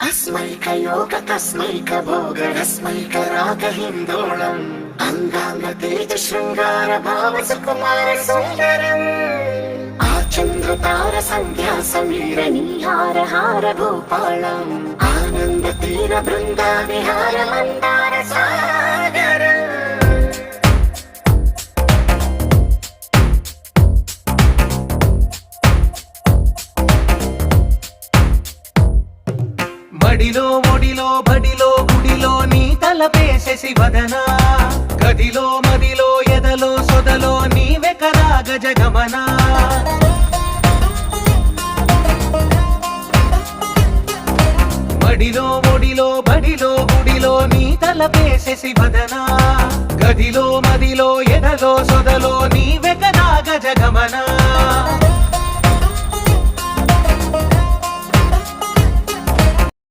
अस्मैकयोग तस्मैक भोग रस्मैक राग हिन्दोळम् अंगांग तेज शृंगार भाव सुकुमार सुंदरम् आचंद्र तार संध्या समीर नीहार हार भूपालम् आनंद तीर बृंदा विहार मंदार सागर మడిలో ఒడిలో బడిలో గుడిలో నీ తలపేసేసి వదనా గదిలో మదిలో ఎదలో సొదలో నీవే కదా గజగమనా మడిలో ఒడిలో బడిలో గుడిలో నీ తలపేసేసి వదనా గదిలో మదిలో ఎదలో సొదలో నీవే కదా గజగమనా